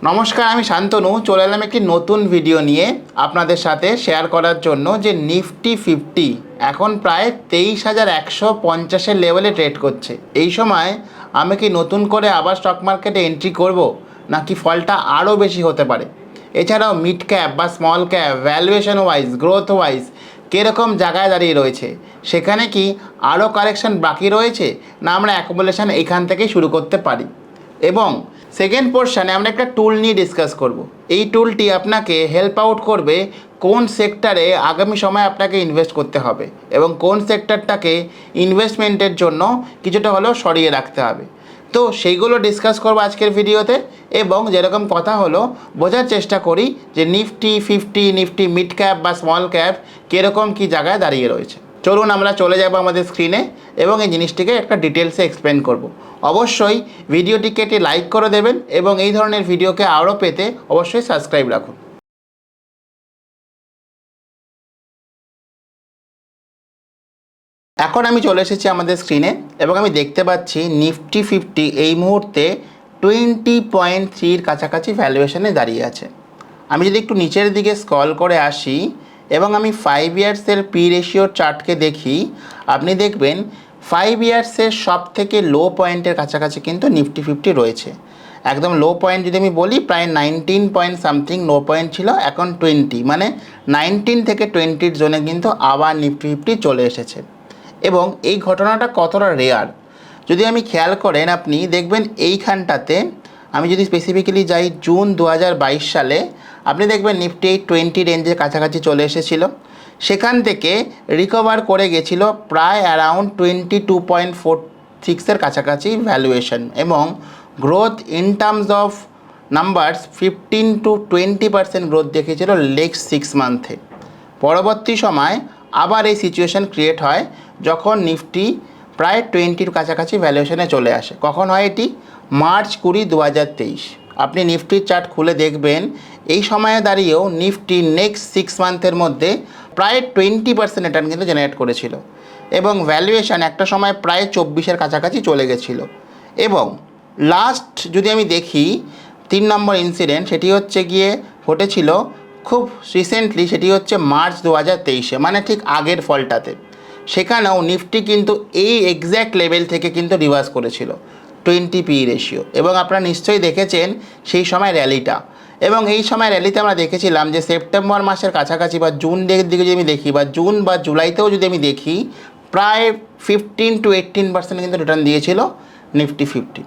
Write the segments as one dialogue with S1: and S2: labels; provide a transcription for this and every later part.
S1: নমস্কার, আমি শান্তনু চলে এলাম একটি নতুন ভিডিও নিয়ে আপনাদের সাথে শেয়ার করার জন্য যে নিফটি 50 এখন প্রায় 23,150-এর লেভেলে ট্রেড করছে। এই সময় আমি কি নতুন করে আবার স্টক মার্কেটে এন্ট্রি করব, নাকি ফলটা আরও বেশি হতে পারে? এছাড়াও মিড ক্যাপ বা small cap valuation wise, growth wise কীরকম জায়গায় দাঁড়িয়ে রয়েছে, সেখানে কি আরও কারেকশন বাকি রয়েছে, না আমরা অ্যাকুমুলেশন এইখান থেকেই শুরু করতে পারি? এবং সেকেন্ড পোর্শনে আমরা একটা টুল নিয়ে ডিসকাস করব। এই টুলটি আপনাকে হেল্প আউট করবে কোন সেক্টরে আগামী সময়ে আপনাকে ইনভেস্ট করতে হবে এবং কোন সেক্টরটাকে ইনভেস্টমেন্টের জন্য কিছুটা হলেও সরিয়ে রাখতে হবে। তো সেইগুলো ডিসকাস করবো আজকের ভিডিওতে। এবং যেরকম কথা হলো, বোঝার চেষ্টা করি যে নিফটি 50, নিফটি মিড ক্যাপ বা স্মল ক্যাপ কীরকম কী জায়গায় দাঁড়িয়ে রয়েছে। চলুন আমরা চলে যাব আমাদের স্ক্রিনে এবং এই জিনিসটিকে একটা ডিটেলসে এক্সপ্লেন করব। অবশ্যই ভিডিওটিকে একটি লাইক করে দেবেন এবং এই ধরনের ভিডিওকে আরও পেতে অবশ্যই সাবস্ক্রাইব রাখুন। এখন আমি চলে এসেছি আমাদের স্ক্রিনে এবং আমি দেখতে পাচ্ছি নিফটি 50 এই মুহূর্তে 20.3-র কাছাকাছি ভ্যালুয়েশনে দাঁড়িয়ে আছে। আমি যদি একটু নিচের দিকে স্ক্রল করে আসি এবং আমি 5 ইয়ার্সের পি রেশিওর চার্টকে দেখি, আপনি দেখবেন 5 ইয়ার্সের সব থেকে লো পয়েন্টের কাছাকাছি কিন্তু নিফটি 50 রয়েছে। একদম লো পয়েন্ট যদি আমি বলি, প্রায় 19 পয়েন্ট সামথিং লো পয়েন্ট ছিল, এখন 20, মানে 19 থেকে 20-র জোনে কিন্তু আবার নিফটি 50 চলে এসেছে। এবং এই ঘটনাটা কতটা রেয়ার যদি আমি খেয়াল করেন, আপনি দেখবেন এইখানটাতে আমি যদি স্পেসিফিক্যালি যাই জুন 2022 সালে, আপনি দেখবেন নিফটি 20 রেঞ্জের কাছাকাছি চলে এসেছিল। সেখান থেকে রিকভার করে গেছিল প্রায় অ্যারাউন্ড 22.46-এর কাছাকাছি ভ্যালুয়েশন এবং growth in terms of numbers 15 to 20% growth দেখেছিল নেক্সট 6 মান্থে। পরবর্তী সময় আবার এই সিচুয়েশন ক্রিয়েট হয় যখন নিফটি প্রায় 20-র কাছাকাছি ভ্যালুয়েশনে চলে আসে। কখন হয় এটি? মার্চ 20, 2023। আপনি নিফটির চার্ট খুলে দেখবেন এই সময়ে দাঁড়িয়েও নিফটি নেক্সট 6 মান্থের মধ্যে প্রায় 20% রিটার্ন কিন্তু জেনারেট করেছিল এবং ভ্যালুয়েশন একটা সময় প্রায় 24-এর কাছাকাছি চলে গেছিলো। এবং লাস্ট যদি আমি দেখি 3 নম্বর ইনসিডেন্ট, সেটি হচ্ছে গিয়ে ঘটেছিল খুব রিসেন্টলি, সেটি হচ্ছে মার্চ 2023-এ, মানে ঠিক আগের ফলটাতে। সেখানেও নিফটি কিন্তু এই এক্স্যাক্ট লেভেল থেকে কিন্তু রিভার্স করেছিল 20 পি রেশিও, এবং আপনারা নিশ্চয়ই দেখেছেন সেই সময় র্যালিটা। এবং এই সময় র্যালিতে আমরা দেখেছিলাম যে সেপ্টেম্বর মাসের কাছাকাছি বা জুন দিকে যদি আমি দেখি, বা জুন বা জুলাইতেও যদি আমি দেখি, প্রায় 15 to 18% কিন্তু রিটার্ন দিয়েছিল নিফটি 50।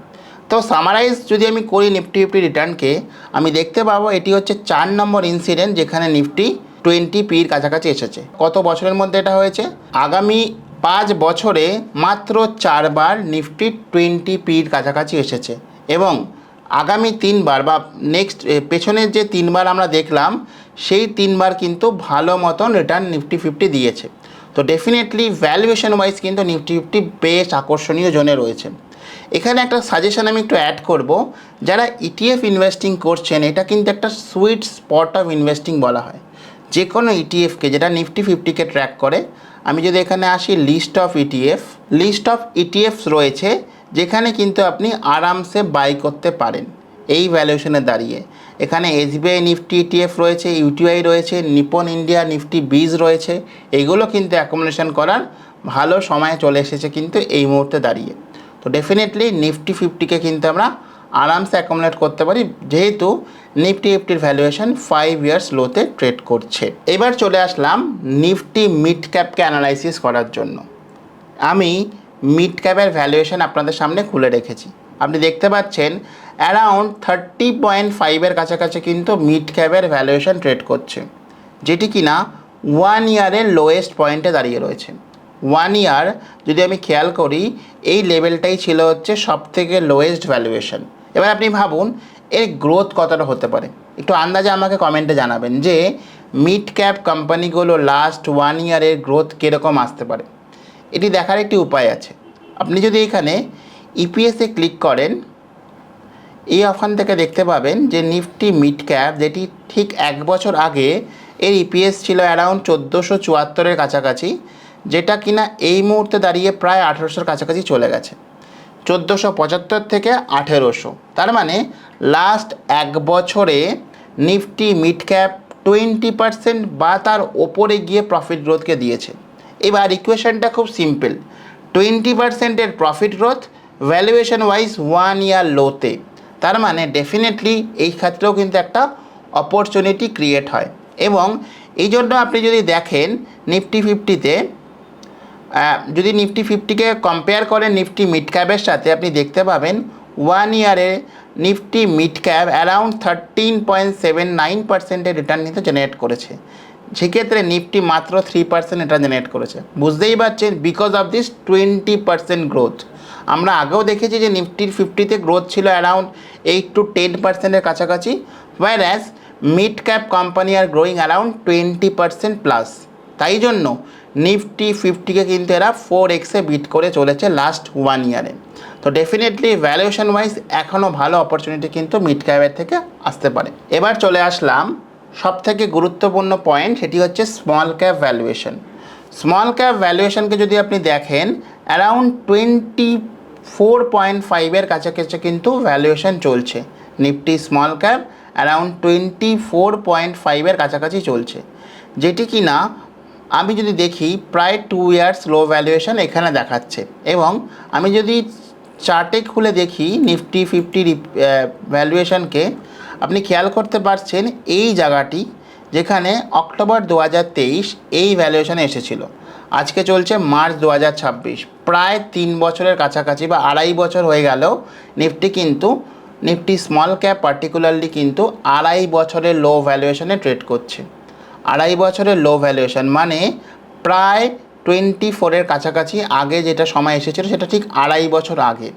S1: তো সামারাইজ যদি আমি করি নিফটি 50 রিটার্নকে, আমি দেখতে পাবো এটি হচ্ছে 4 নম্বর ইনসিডেন্ট যেখানে নিফটি 20 পির কাছাকাছি এসেছে। কত বছরের মধ্যে এটা হয়েছে? আগামী 5 বছরে মাত্র 4 বার নিফটি 20 পির কাছাকাছি এসেছে। এবং আগামী 3 বার বা নেক্সট পেছনের যে 3 বার আমরা দেখলাম, সেই 3 বার কিন্তু ভালো মতন রিটার্ন নিফটি 50 দিয়েছে। তো ডেফিনেটলি ভ্যালুয়েশন ওয়াইজ কিন্তু নিফটি 50 বেশ আকর্ষণীয় জোনে রয়েছে। এখানে একটা সাজেশন আমি একটু অ্যাড করব, যারা ইটিএফ ইনভেস্টিং করছেন, এটা কিন্তু একটা সুইট স্পট অফ ইনভেস্টিং বলা হয়। যে কোনো ইটিএফকে যেটা নিফটি 50-কে ট্র্যাক করে, আমি যদি এখানে আসি লিস্ট অফ ইটিএফস রয়েছে যেখানে কিন্তু আপনি আরামসে বাই করতে পারেন এই ভ্যালুয়েশনে দাঁড়িয়ে। এখানে এসবিআই নিফটি ইটিএফ রয়েছে, ইউটিআই রয়েছে, নিপন ইন্ডিয়া নিফটি বিজ রয়েছে। এইগুলো কিন্তু অ্যাকুমুলেশন করার ভালো সময় চলে এসেছে কিন্তু এই মুহূর্তে দাঁড়িয়ে। তো ডেফিনেটলি নিফটি 50-কে কিন্তু আমরা আরামসে অ্যাকুমুলেট করতে পারি, যেহেতু নিফটি 50-র ভ্যালুয়েশন 5 ইয়ার্স লোতে ট্রেড করছে। এবার চলে আসলাম নিফটি মিড ক্যাপকে অ্যানালাইসিস করার জন্য। আমি মিড ক্যাপের ভ্যালুয়েশন আপনাদের সামনে খুলে রেখেছি। আপনি দেখতে পাচ্ছেন অ্যারাউন্ড 30.5-এর কাছাকাছি কিন্তু মিড ক্যাপের ভ্যালুয়েশন ট্রেড করছে, যেটি কিনা 1 ইয়ারের লোয়েস্ট পয়েন্টে দাঁড়িয়ে রয়েছে। 1 ইয়ার যদি আমি খেয়াল করি, এই লেভেলটাই ছিল হচ্ছে সব থেকে লোয়েস্ট ভ্যালুয়েশন। এবার আপনি ভাবুন এর গ্রোথ কতটা হতে পারে। একটু আন্দাজে আমাকে কমেন্টে জানাবেন যে মিড ক্যাপ কোম্পানিগুলো লাস্ট 1 ইয়ারের গ্রোথ কীরকম আসতে পারে। এটি দেখার একটি উপায় আছে। আপনি যদি এখানে ইপিএসে ক্লিক করেন, এই অপশান থেকে দেখতে পাবেন যে নিফটি মিড ক্যাপ, যেটি ঠিক 1 বছর আগে এর ইপিএস ছিল অ্যারাউন্ড 1474-এর কাছাকাছি, যেটা কিনা এই মুহূর্তে দাঁড়িয়ে প্রায় 1800-এর কাছাকাছি চলে গেছে। 1475 থেকে 1800। তার মানে লাস্ট এক বছরে নিফটি মিড ক্যাপ 20% বা তার ওপরে গিয়ে প্রফিট গ্রোথকে দিয়েছে। এবার ইকুয়েশনটা খুব সিম্পল, 20%-এর profit growth valuation wise 1 year লোতে, তার মানে ডেফিনেটলি এই ক্ষেত্রেও কিন্তু একটা অপরচুনিটি ক্রিয়েট হয়। এবং এই জন্য আপনি যদি দেখেন নিফটি ফিফটিতে, যদি নিফটি ফিফটিকে কম্পেয়ার করেন নিফটি মিড ক্যাপের সাথে, আপনি দেখতে পাবেন 1 ইয়ারে নিফটি মিড ক্যাপ অ্যারাউন্ড 13.79%-এর রিটার্ন কিন্তু জেনারেট করেছে, সেক্ষেত্রে নিফটি মাত্র 3% রিটার্ন জেনারেট করেছে। বুঝতেই পারছেন, বিকজ অফ দিস 20% গ্রোথ। আমরা আগেও দেখেছি যে নিফটির 50-তে গ্রোথ ছিল অ্যারাউন্ড 8-10%-এর কাছাকাছি, whereas মিড ক্যাপ কোম্পানি আর গ্রোয়িং অ্যারাউন্ড 20% প্লাস। তাই জন্য নিফটি ফিফটিকে কিন্তু এরা 4x বিট করে চলেছে লাস্ট 1 ইয়ারে। তো ডেফিনেটলি ভ্যালুয়েশন ওয়াইজ এখনও ভালো অপরচুনিটি কিন্তু মিড ক্যাপের থেকে আসতে পারে। এবার চলে আসলাম সবথেকে গুরুত্বপূর্ণ পয়েন্ট, সেটি হচ্ছে small cap valuation. Small cap ভ্যালুয়েশনকে যদি আপনি দেখেন অ্যারাউন্ড 24.5-এর কাছাকাছি কিন্তু ভ্যালুয়েশন চলছে। নিফটি স্মল ক্যাপ অ্যারাউন্ড 24.5-এর কাছাকাছি চলছে, যেটি কি না আমি যদি দেখি প্রায় 2 ইয়ার্স লো ভ্যালুয়েশন এখানে দেখাচ্ছে। এবং আমি যদি চার্টে খুলে দেখি নিফটি ফিফটির ভ্যালুয়েশনকে, আপনি খেয়াল করতে পারছেন এই জায়গাটি যেখানে অক্টোবর 2023 এই ভ্যালুয়েশনে এসেছিল, আজকে চলছে মার্চ 2026, প্রায় 3 বছরের কাছাকাছি বা 2.5 বছর হয়ে গেল নিফটি স্মল ক্যাপ পার্টিকুলারলি কিন্তু 2.5 বছরের লো ভ্যালুয়েশনে ট্রেড করছে। 2.5 বছরের লো ভ্যালুয়েশন মানে প্রায় 24-এর কাছাকাছি আগে যেটা সময় এসেছিল সেটা ঠিক 2.5 বছর আগে।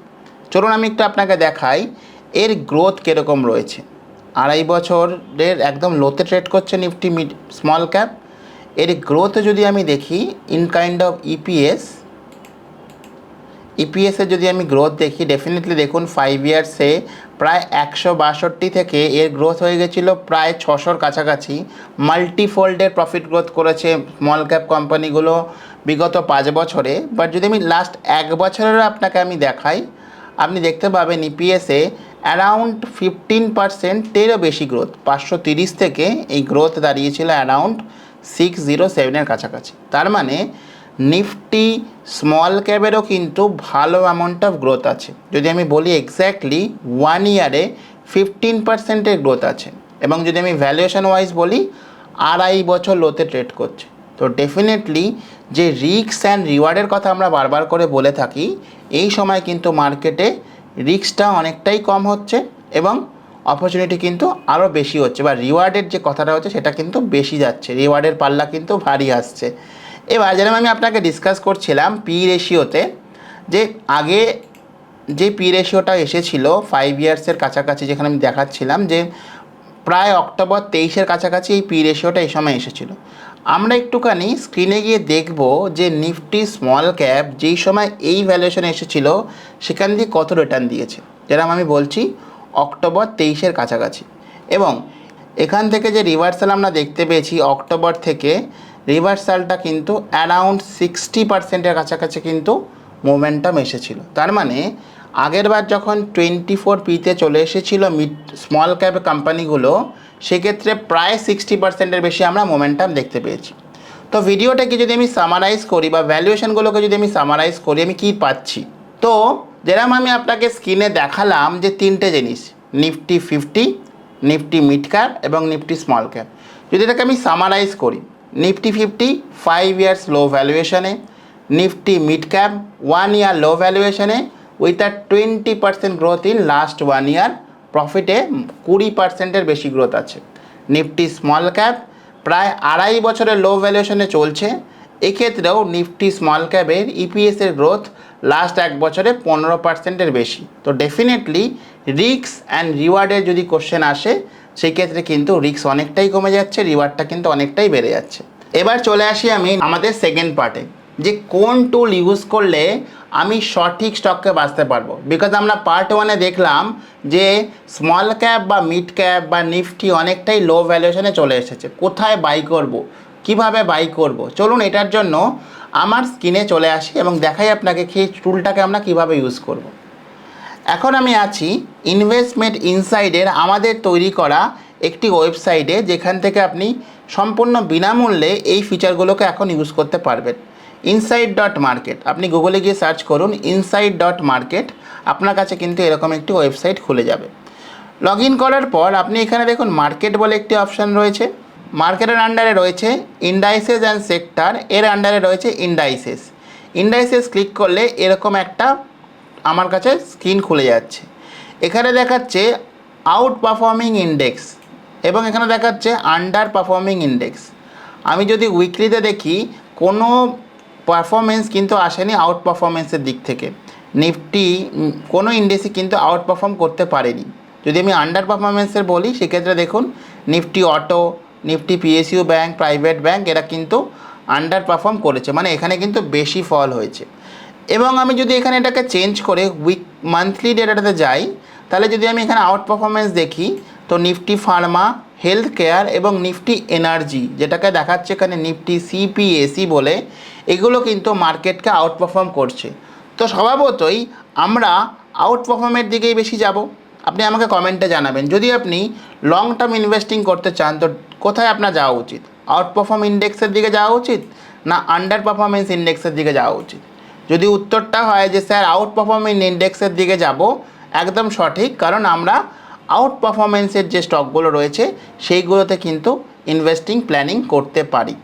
S1: চলুন আমি একটু আপনাকে দেখাই এর গ্রোথ কীরকম রয়েছে। 2.5 বছরের একদম লোতে ট্রেড করছে নিফটি মিড স্মল ক্যাপ। এর গ্রোথে যদি আমি দেখি ইন কাইন্ড অফ ইপিএসের যদি আমি গ্রোথ দেখি, ডেফিনেটলি দেখুন 5 ইয়ার্সে প্রায় 162 থেকে এর গ্রোথ হয়ে গেছিলো প্রায় 600-র কাছাকাছি। মাল্টিফোল্ডের প্রফিট গ্রোথ করেছে স্মল ক্যাপ কোম্পানিগুলো বিগত 5 বছরে। বাট যদি আমি লাস্ট 1 বছরের আপনাকে আমি দেখাই, আপনি দেখতে পাবেন ইপিএসে অ্যারাউন্ড 15%-এরও বেশি গ্রোথ, 530 থেকে এই গ্রোথ দাঁড়িয়েছিল অ্যারাউন্ড 607-এর কাছাকাছি। তার মানে নিফটি স্মল ক্যাপেরও কিন্তু ভালো অ্যামাউন্ট অফ গ্রোথ আছে। যদি আমি বলি এক্স্যাক্টলি 1 ইয়ারে 15%-এর গ্রোথ আছে। এবং যদি আমি ভ্যালুয়েশন ওয়াইজ বলি 2.5 বছর লোতে ট্রেড করছে। তো ডেফিনেটলি যে রিস্ক অ্যান্ড রিওয়ার্ডের কথা আমরা বারবার করে বলে থাকি, এই সময় কিন্তু মার্কেটে রিস্কটা অনেকটাই কম হচ্ছে এবং অপরচুনিটি কিন্তু আরও বেশি হচ্ছে, বা রিওয়ার্ডের যে কথাটা হচ্ছে সেটা কিন্তু বেশি যাচ্ছে, রিওয়ার্ডের পাল্লা কিন্তু ভারী আসছে। এবার যেরকম আমি আপনাকে ডিসকাস করছিলাম পি রেশিওতে, যে আগে যে পি রেশিওটা এসেছিল 5 ইয়ার্সের কাছাকাছি, যেখানে আমি দেখাচ্ছিলাম যে প্রায় অক্টোবর 23-এর কাছাকাছি এই পি রেশিওটা এই সময় এসেছিল। আমরা একটুখানি স্ক্রিনে গিয়ে দেখব যে নিফটি স্মল ক্যাপ যেই সময় এই ভ্যালুয়েশন এসেছিল সেখান দিয়ে কত রিটার্ন দিয়েছে, যেরকম আমি বলছি অক্টোবর 23-এর কাছাকাছি। এবং এখান থেকে যে রিভার্সাল আমরা দেখতে পেয়েছি অক্টোবর থেকে, রিভার্সালটা কিন্তু অ্যারাউন্ড 60%-এর কাছাকাছি কিন্তু মোমেন্টাম এসেছিল। তার মানে আগের বার যখন 24P-তে চলে এসেছিল মিড স্মল ক্যাপ কোম্পানিগুলো, সেক্ষেত্রে প্রায় 60%-এর বেশি আমরা মোমেন্টাম দেখতে পেয়েছি। তো ভিডিওটাকে যদি আমি সামারাইজ করি বা ভ্যালুয়েশনগুলোকে যদি আমি সামারাইজ করি, আমি কী পাচ্ছি, তো যেরকম আমি আপনাকে স্ক্রিনে দেখালাম যে 3টে জিনিস, Nifty fifty, Nifty mid cap এবং নিফটি স্মল ক্যাপ। যদি এটাকে আমি সামারাইজ করি, নিফটি ফিফটি 5 ইয়ার্স লো ভ্যালুয়েশনে, Nifty mid cap 1 year low ভ্যালুয়েশনে with a 20% growth in last 1 year, প্রফিটে 20%-এর বেশি গ্রোথ আছে। নিফটি স্মল ক্যাপ প্রায় 2.5 বছরের লো ভ্যালুয়েশনে চলছে, এক্ষেত্রেও নিফটি স্মল ক্যাপের ইপিএসের গ্রোথ লাস্ট 1 বছরে 15%-এর বেশি। তো ডেফিনেটলি রিস্ক অ্যান্ড রিওয়ার্ডের যদি কোশ্চেন আসে, সেই ক্ষেত্রে কিন্তু রিস্ক অনেকটাই কমে যাচ্ছে, রিওয়ার্ডটা কিন্তু অনেকটাই বেড়ে যাচ্ছে। এবার চলে আসি আমি আমাদের সেকেন্ড পার্টে, যে কোন টুল ইউজ করলে আমি সঠিক স্টককে বাঁচতে পারবো। বিকজ আমরা পার্ট 1-এ দেখলাম যে স্মল ক্যাপ বা মিড ক্যাপ বা নিফটি অনেকটাই লো ভ্যালুয়েশনে চলে এসেছে, কোথায় বাই করব, কিভাবে বাই করব। চলুন এটার জন্য আমার স্ক্রিনে চলে আসি এবং দেখাই আপনাকে সেই টুলটাকে আমরা কিভাবে ইউজ করব। এখন আমি আছি ইনভেস্টমেন্ট ইনসাইডের আমাদের তৈরি করা একটি ওয়েবসাইটে, যেখান থেকে আপনি সম্পূর্ণ বিনামূল্যে এই ফিচারগুলোকে এখন ইউজ করতে পারবেন। inside.market, আপনি গুগলে গিয়ে সার্চ করুন inside.market, আপনার কাছে কিন্তু এরকম একটি ওয়েবসাইট খুলে যাবে। লগ ইন করার পর আপনি এখানে দেখুন মার্কেট বলে একটি অপশান রয়েছে। মার্কেটের আন্ডারে রয়েছে ইন্ডাইসেস অ্যান্ড সেক্টর, এর আন্ডারে রয়েছে ইন্ডাইসেস। ইন্ডাইসেস ক্লিক করলে এরকম একটা আমার কাছে স্ক্রিন খুলে যাচ্ছে। এখানে দেখাচ্ছে আউট পারফর্মিং ইন্ডেক্স এবং এখানে দেখাচ্ছে আন্ডার পারফর্মিং ইন্ডেক্স। আমি যদি উইকলিতে দেখি কোনো পারফরমেন্স কিন্তু আসেনি আউট পারফরমেন্সের দিক থেকে। নিফটি কোনো ইন্ডেক্সই কিন্তু আউট পারফর্ম করতে পারেনি। যদি আমি আন্ডার পারফরমেন্সের বলি সেক্ষেত্রে দেখুন Nifty auto, Nifty PSU bank, private bank এরা কিন্তু আন্ডার পারফর্ম করেছে, মানে এখানে কিন্তু বেশি ফল হয়েছে। এবং আমি যদি এখানে এটাকে চেঞ্জ করে মান্থলি ডেটাটাতে যাই, তাহলে যদি আমি এখানে আউট পারফরমেন্স দেখি তো নিফটি ফার্মা, হেলথ কেয়ার এবং নিফটি এনার্জি, যেটাকে দেখাচ্ছে এখানে নিফটি সিপিএসি বলে, এগুলো কিন্তু মার্কেটকে আউট পারফর্ম করছে। তো স্বভাবতই আমরা আউট পারফর্মের দিকেই বেশি যাব। আপনি আমাকে কমেন্টে জানাবেন যদি আপনি লং টার্ম ইনভেস্টিং করতে চান তো কোথায় আপনার যাওয়া উচিত, আউট পারফর্ম ইন্ডেক্সের দিকে যাওয়া উচিত না আন্ডার পারফরমেন্স ইন্ডেক্সের দিকে যাওয়া উচিত। যদি উত্তরটা হয় যে স্যার আউট পারফর্মিং ইন্ডেক্সের দিকে যাব, একদম সঠিক, কারণ আমরা আউট পারফরমেন্সের যে স্টকগুলো রয়েছে সেইগুলোতে কিন্তু ইনভেস্টিং প্ল্যানিং করতে পারি।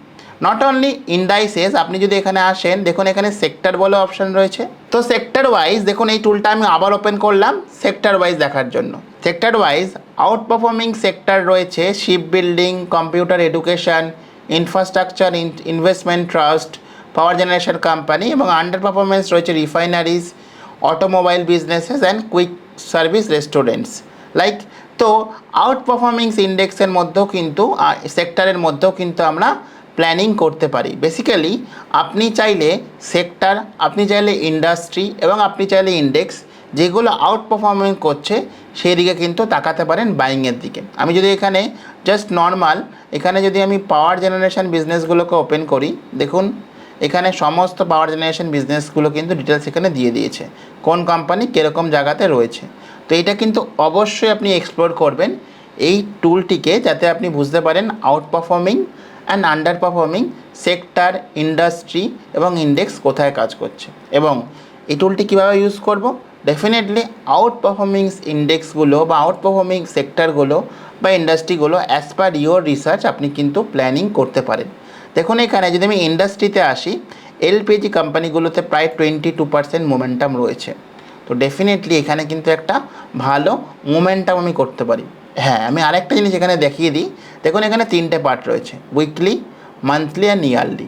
S1: নট অনলি ইন্ডাইসেস, আপনি যদি এখানে আসেন দেখুন এখানে সেক্টর বলে অপশান রয়েছে। তো সেক্টর ওয়াইজ দেখুন এই টুলটা আমি আবার ওপেন করলাম সেক্টর ওয়াইজ দেখার জন্য। Sector wise out performing sector রয়েছে ship building, computer education, infrastructure, investment trust, power generation company, এবং আন্ডার পারফরমেন্স রয়েছে refineries, automobile businesses and quick service restaurants like. তো আউট পারফর্মিংস ইন্ডেক্সের মধ্যেও কিন্তু সেক্টরের মধ্যেও কিন্তু আমরা প্ল্যানিং করতে পারি। বেসিক্যালি আপনি চাইলে সেক্টর, আপনি চাইলে ইন্ডাস্ট্রি এবং আপনি চাইলে ইন্ডেক্স, যেগুলো আউট পারফর্মিং করছে সেই দিকে কিন্তু তাকাতে পারেন বাইংয়ের দিকে। আমি যদি এখানে জাস্ট নর্মাল এখানে যদি আমি পাওয়ার জেনারেশন বিজনেসগুলোকে ওপেন করি, দেখুন এখানে সমস্ত পাওয়ার জেনারেশন বিজনেসগুলো কিন্তু ডিটেলস এখানে দিয়ে দিয়েছে, কোন কোম্পানি কীরকম জায়গাতে রয়েছে। তো এটা কিন্তু অবশ্যই আপনি এক্সপ্লোর করবেন এই টুলটিকে, যাতে আপনি বুঝতে পারেন out performing and under performing sector, industry এবং ইন্ডেক্স কোথায় কাজ করছে এবং এই টুলটি কীভাবে ইউজ করব। ডেফিনেটলি আউট পারফর্মিং ইন্ডেক্সগুলো বা আউট পারফর্মিং সেক্টরগুলো বা ইন্ডাস্ট্রিগুলো অ্যাজ পার ইয়োর রিসার্চ আপনি কিন্তু প্ল্যানিং করতে পারেন। দেখুন এখানে যদি আমি ইন্ডাস্ট্রিতে আসি, এলপিজি কোম্পানিগুলোতে প্রায় 22% মোমেন্টাম রয়েছে। তো ডেফিনেটলি এখানে কিন্তু একটা ভালো মোমেন্টাম আমি করতে পারি। হ্যাঁ, আমি আরেকটা জিনিস এখানে দেখিয়ে দিই। দেখুন এখানে 3টে পার্ট রয়েছে, উইকলি, মান্থলি অ্যান্ড ইয়ারলি।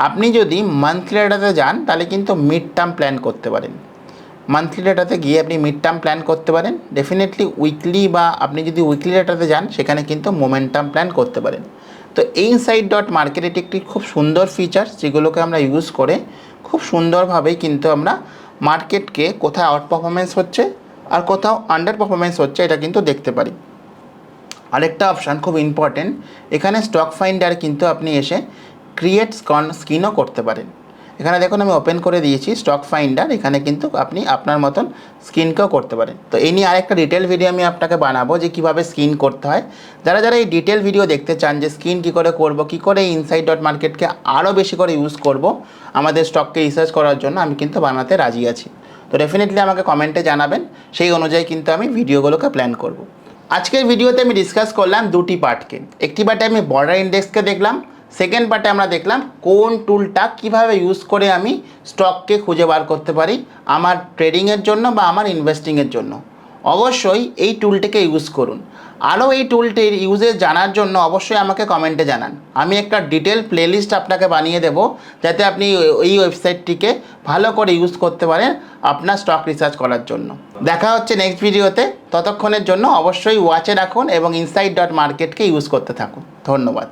S1: আপনি যদি মান্থলি ডেটাতে যান তাহলে কিন্তু মিড টার্ম প্ল্যান করতে পারেন। মান্থলি ডেটাতে গিয়ে আপনি মিড টার্ম প্ল্যান করতে পারেন। ডেফিনেটলি উইকলি বা আপনি যদি উইকলি ডেটাতে যান সেখানে কিন্তু মোমেন্টাম প্ল্যান করতে পারেন। তো inside.market এটি একটি খুব সুন্দর ফিচার, যেগুলোকে আমরা ইউজ করে খুব সুন্দরভাবেই কিন্তু আমরা মার্কেটকে কোথায় আউট পারফরমেন্স হচ্ছে আর কোথাও আন্ডার পারফরমেন্স হচ্ছে এটা কিন্তু দেখতে পারি। আরেকটা অপশান খুব ইম্পর্টেন্ট, এখানে স্টক ফাইন্ডার কিন্তু আপনি এসে ক্রিয়েট স্ক্রিনও করতে পারেন। এখানে দেখুন আমি ওপেন করে দিয়েছি স্টক ফাইন্ডার, এখানে কিন্তু আপনি আপনার মতন স্ক্রিনকেও করতে পারেন। তো এই নিয়ে আরেকটা ডিটেল ভিডিও আমি আপনাকে বানাবো যে কীভাবে স্ক্রিন করতে হয়। যারা যারা এই ডিটেল ভিডিও দেখতে চান যে স্ক্রিন কী করে করব, কী করে inside.marketকে আরও বেশি করে ইউজ করব আমাদের স্টককে রিসার্চ করার জন্য, আমি কিন্তু বানাতে রাজি আছি। তো ডেফিনেটলি আমাকে কমেন্টে জানাবেন, সেই অনুযায়ী কিন্তু আমি ভিডিওগুলোকে প্ল্যান করব। আজকের ভিডিওতে আমি ডিসকাস করলাম দুটি পার্টকে। একটি পার্টে আমি বর্ডার ইন্ডেক্সকে দেখলাম, সেকেন্ড পার্টে আমরা দেখলাম কোন টুলটা কিভাবে ইউজ করে আমি স্টককে খুঁজে বার করতে পারি আমার ট্রেডিংয়ের জন্য বা আমার ইনভেস্টিংয়ের জন্য। অবশ্যই এই টুলটিকে ইউজ করুন। আরও এই টুলটির ইউজেস জানার জন্য অবশ্যই আমাকে কমেন্টে জানান। আমি একটা ডিটেল প্লেলিস্ট আপনাকে বানিয়ে দেব, যাতে আপনি এই ওয়েবসাইটটিকে ভালো করে ইউজ করতে পারেন আপনার স্টক রিসার্চ করার জন্য। দেখা হচ্ছে নেক্সট ভিডিওতে, ততক্ষণের জন্য অবশ্যই ওয়াচে রাখুন এবং inside.marketকে ইউজ করতে থাকুন। ধন্যবাদ।